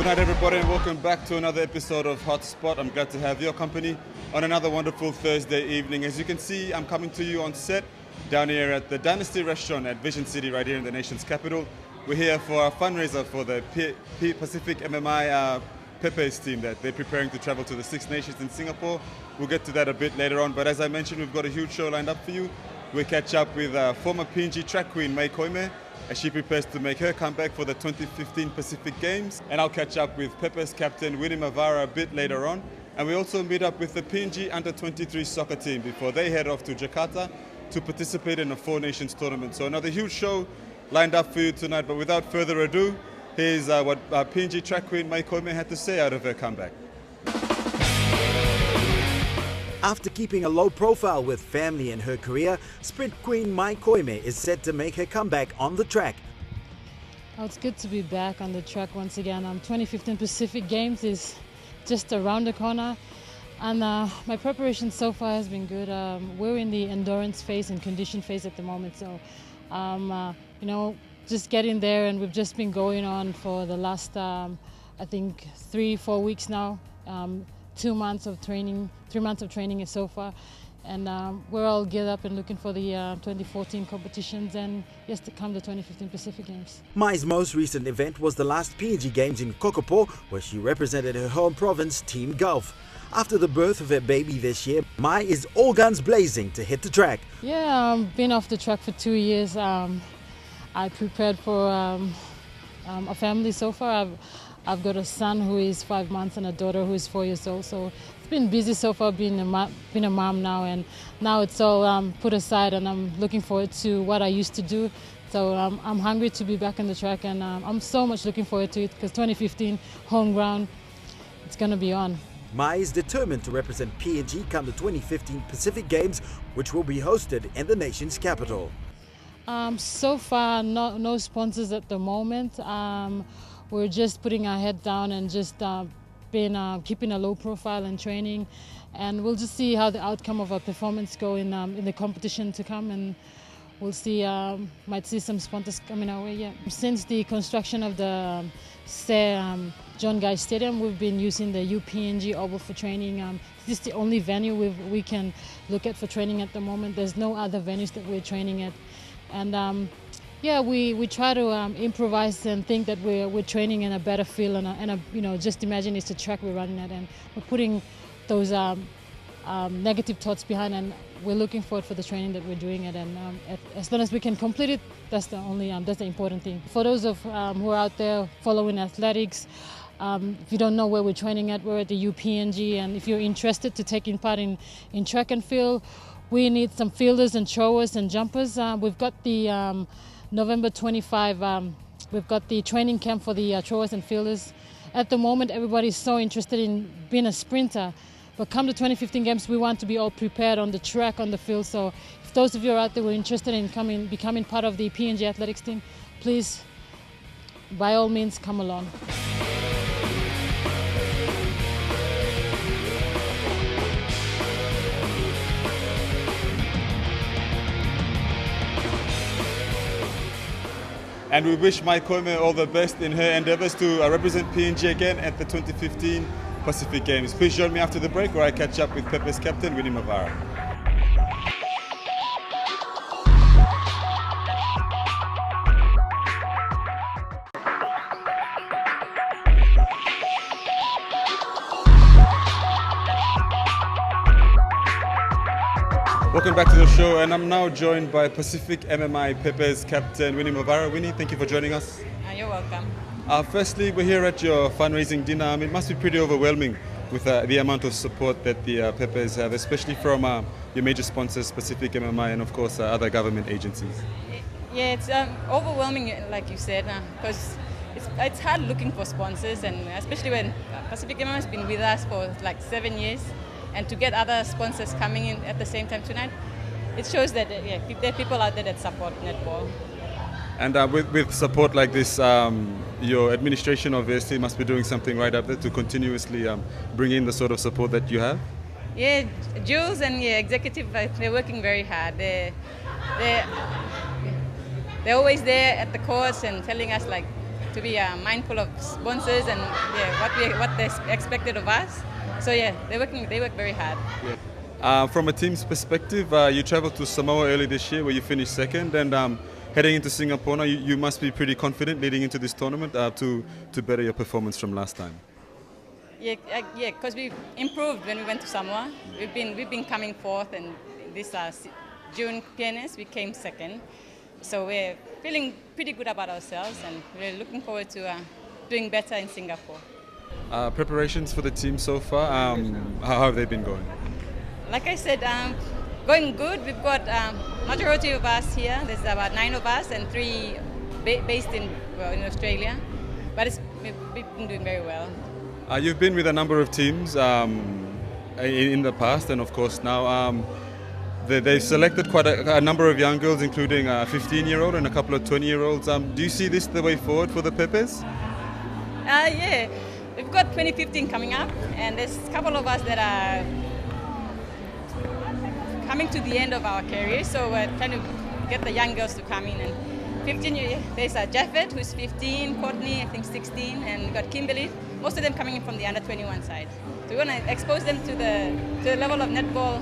night, everybody, and welcome back to another episode of Hotspot. I'm glad to have your company on another wonderful Thursday evening. As you can see, I'm coming to you on set down here at the Dynasty Restaurant at Vision City, right here in the nation's capital. We're here for our fundraiser for the Pacific MMI Pepe's team that they're preparing to travel to the Six Nations in Singapore. We'll get to that a bit later on, but as I mentioned, we've got a huge show lined up for you. We'll catch up with former PNG track queen Mai Koime as she prepares to make her comeback for the 2015 Pacific Games. And I'll catch up with Pepe's captain Winnie Mavara a bit later on. And we also meet up with the PNG Under-23 soccer team before they head off to Jakarta to participate in a Four Nations tournament. So another huge show lined up for you tonight. But without further ado, here's what PNG track queen Mai Koime had to say out of her comeback. After keeping a low profile with family in her career, sprint queen Mai Koime is set to make her comeback on the track. Oh, it's good to be back on the track once again. 2015 Pacific Games is just around the corner, and my preparation so far has been good. We're in the endurance phase and condition phase at the moment, so just getting there, and we've just been going on for the last I think 3-4 weeks now. 2 months of training, 3 months of training so far, and we're all geared up and looking for the 2014 competitions and yes to come the 2015 Pacific Games. Mai's most recent event was the last PNG Games in Kokopo, where she represented her home province, Team Gulf. After the birth of her baby this year, Mai is all guns blazing to hit the track. Yeah, I've been off the track for 2 years. I prepared for a family so far. I've got a son who is 5 months and a daughter who is 4 years old. So it's been busy so far being a mom now, and now it's all put aside, and I'm looking forward to what I used to do. So I'm hungry to be back on the track, and I'm so much looking forward to it because 2015 home ground, it's going to be on. Mai is determined to represent PNG come the 2015 Pacific Games, which will be hosted in the nation's capital. So far, no sponsors at the moment. We're just putting our head down and just keeping a low profile and training, and we'll just see how the outcome of our performance go in the competition to come, and we'll see. Might see some sponsors coming our way. Yeah. Since the construction of the John Guy Stadium, we've been using the UPNG Oval for training. This is the only venue we can look at for training at the moment. There's no other venues that we're training at, and. Yeah, we try to improvise and think that we're training in a better field, and just imagine it's the track we're running at, and we're putting those negative thoughts behind, and we're looking forward for the training that we're doing it, and as long as we can complete it, that's the important thing. For those of who are out there following athletics, if you don't know where we're training at, we're at the UPNG, and if you're interested to taking part in track and field, we need some fielders and throwers and jumpers. We've got the November 25, we've got the training camp for the throwers and fielders. At the moment, everybody's so interested in being a sprinter, but come the 2015 Games, we want to be all prepared on the track, on the field. So if those of you are out there who are interested in becoming part of the PNG athletics team, please, by all means, come along. And we wish Mai Koime all the best in her endeavors to represent PNG again at the 2015 Pacific Games. Please join me after the break where I catch up with Pepe's captain, Winnie Mavara. Welcome back to the show, and I'm now joined by Pacific MMI Pepe's captain, Winnie Mavara. Winnie, thank you for joining us. You're welcome. Firstly, we're here at your fundraising dinner. It must be pretty overwhelming with the amount of support that the Pepes have, especially from your major sponsors, Pacific MMI, and of course other government agencies. Yeah, it's overwhelming, like you said, because it's hard looking for sponsors, and especially when Pacific MMI has been with us for like 7 years. And to get other sponsors coming in at the same time tonight, it shows that there are people out there that support netball. And with support like this, your administration obviously must be doing something right up there to continuously bring in the sort of support that you have. Yeah, Jules and executive, they're working very hard. They're always there at the course and telling us like to be mindful of sponsors and what they expected of us. So yeah, they work very hard. From a team's perspective, you traveled to Samoa early this year where you finished second, and heading into Singapore now, you must be pretty confident leading into this tournament to better your performance from last time. Yeah, because we improved when we went to Samoa. We've been coming fourth, and this June PNS we came second. So we're feeling pretty good about ourselves, and we're looking forward to doing better in Singapore. Preparations for the team so far, how have they been going? Like I said, going good. We've got majority of us here. There's about 9 of us and 3 based in Australia. But we've been doing very well. You've been with a number of teams in the past, and of course now they've selected quite a number of young girls, including a 15-year-old and a couple of 20-year-olds. Do you see this the way forward for the Pepes? Yeah, we've got 2015 coming up, and there's a couple of us that are coming to the end of our career, so we're trying to get the young girls to come in. And 15, there's Japheth, who's 15, Courtney, I think 16, and we've got Kimberly. Most of them coming in from the under 21 side. So we want to expose them to the level of netball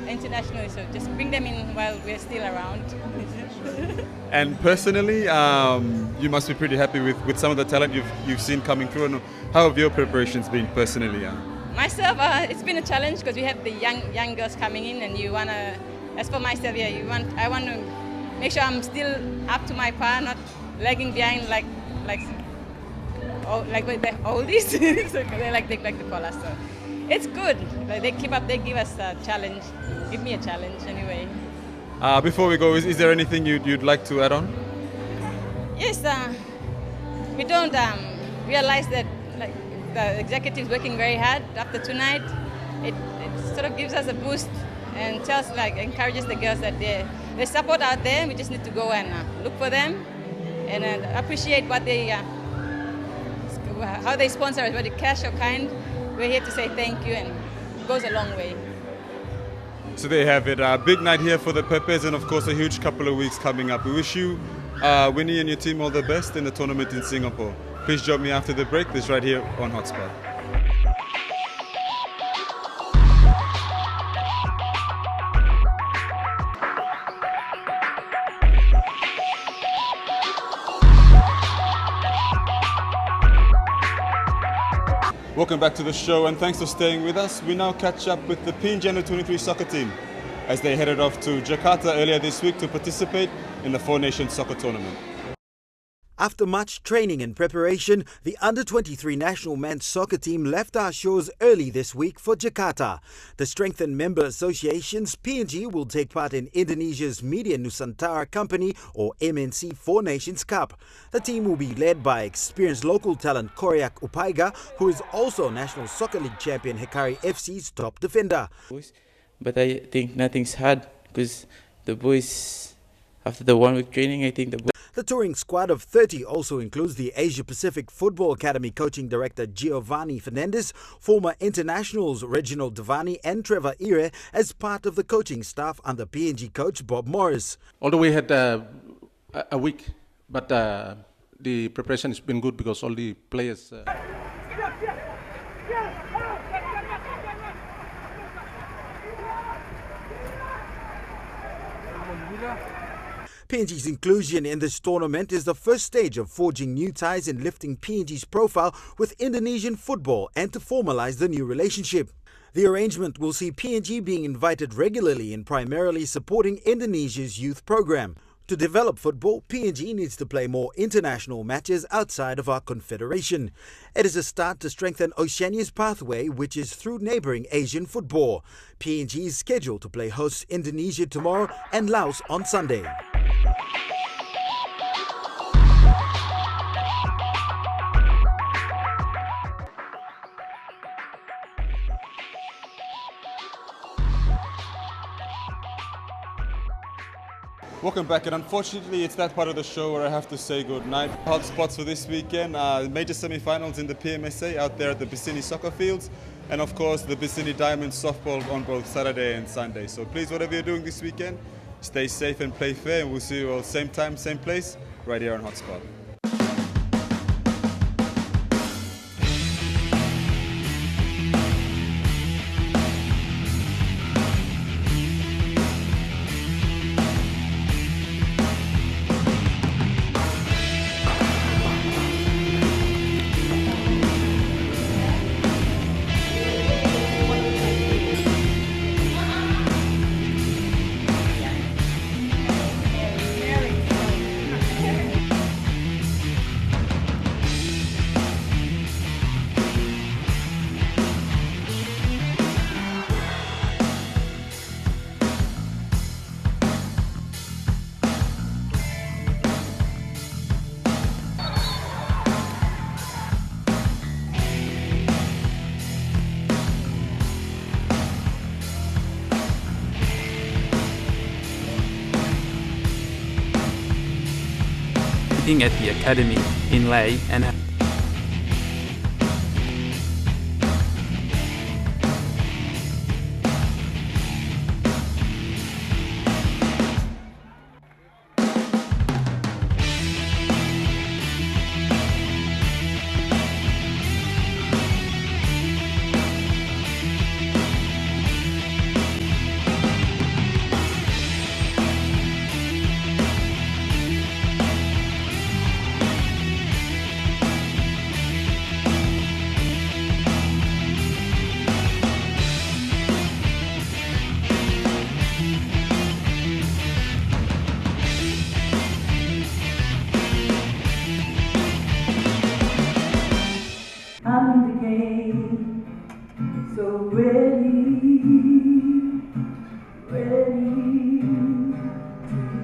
internationally. So just bring them in while we're still around. And personally, you must be pretty happy with some of the talent you've seen coming through. And how have your preparations been personally? Myself, it's been a challenge because we have the young girls coming in, and you wanna. As for myself, I want to make sure I'm still up to my par, not lagging behind like the oldies. So they like to call us. So it's good. Like they keep up. They give us a challenge. Give me a challenge anyway. Before we go, is there anything you'd like to add on? Yes, we don't realize that the executives working very hard after tonight. It sort of gives us a boost and encourages the girls that there's support out there. We just need to go and look for them and appreciate what how they sponsor us, whether cash or kind. We're here to say thank you, and it goes a long way. So there you have it. A big night here for the Pepes, and of course a huge couple of weeks coming up. We wish you, Winnie and your team, all the best in the tournament in Singapore. Please join me after the break. This right here on Hotspot. Welcome back to the show, and thanks for staying with us. We now catch up with the PNG Under-23 soccer team as they headed off to Jakarta earlier this week to participate in the Four Nations Soccer Tournament. After much training and preparation, the Under-23 national men's soccer team left our shores early this week for Jakarta. The strengthened member associations, PNG will take part in Indonesia's Media Nusantara Company or MNC Four Nations Cup. The team will be led by experienced local talent Koryak Upaiga, who is also National Soccer League champion Hikari FC's top defender. But I think nothing's hard because the boys, after the 1 week training, I think the boys... The touring squad of 30 also includes the Asia Pacific Football Academy coaching director Giovanni Fernandez, former internationals Reginald Devani and Trevor Ire as part of the coaching staff under PNG coach Bob Morris. Although we had a week, but the preparation has been good because all the players... PNG's inclusion in this tournament is the first stage of forging new ties and lifting PNG's profile with Indonesian football and to formalize the new relationship. The arrangement will see PNG being invited regularly in primarily supporting Indonesia's youth program. To develop football, PNG needs to play more international matches outside of our confederation. It is a start to strengthen Oceania's pathway, which is through neighbouring Asian football. PNG is scheduled to play host Indonesia tomorrow and Laos on Sunday. Welcome back, and unfortunately it's that part of the show where I have to say goodnight. Hot spots for this weekend, major semi-finals in the PMSA out there at the Bisini soccer fields, and of course the Bisini Diamonds softball on both Saturday and Sunday. So please, whatever you're doing this weekend, stay safe and play fair, and we'll see you all same time, same place, right here on Hotspot. competing at the academy in Lae and I'm in the game, so ready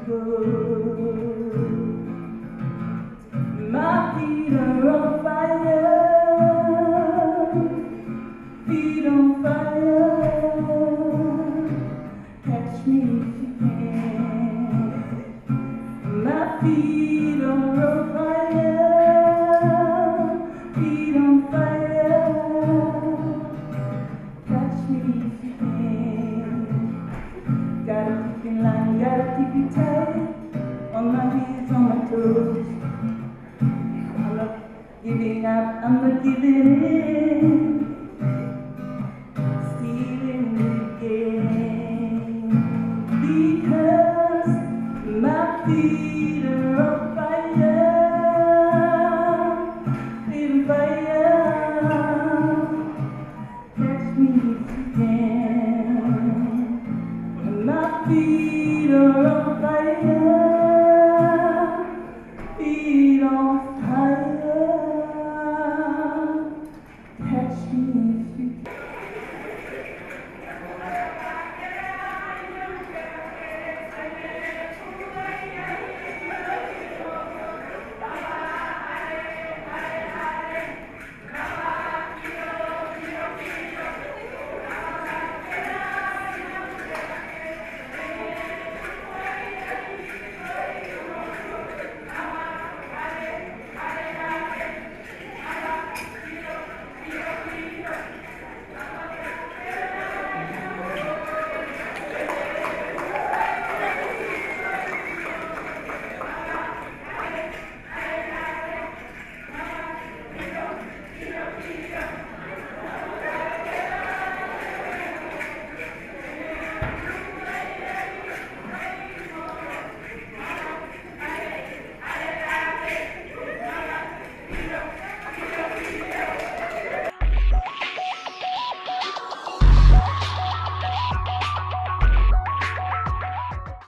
to go. My feet are on fire, feet on fire. Catch me if you can. My feet are on fire. Feet on fire, catch me if you can. Gotta keep in line, gotta keep it tight. On my heels, on my toes. I'm not giving up, I'm not giving in.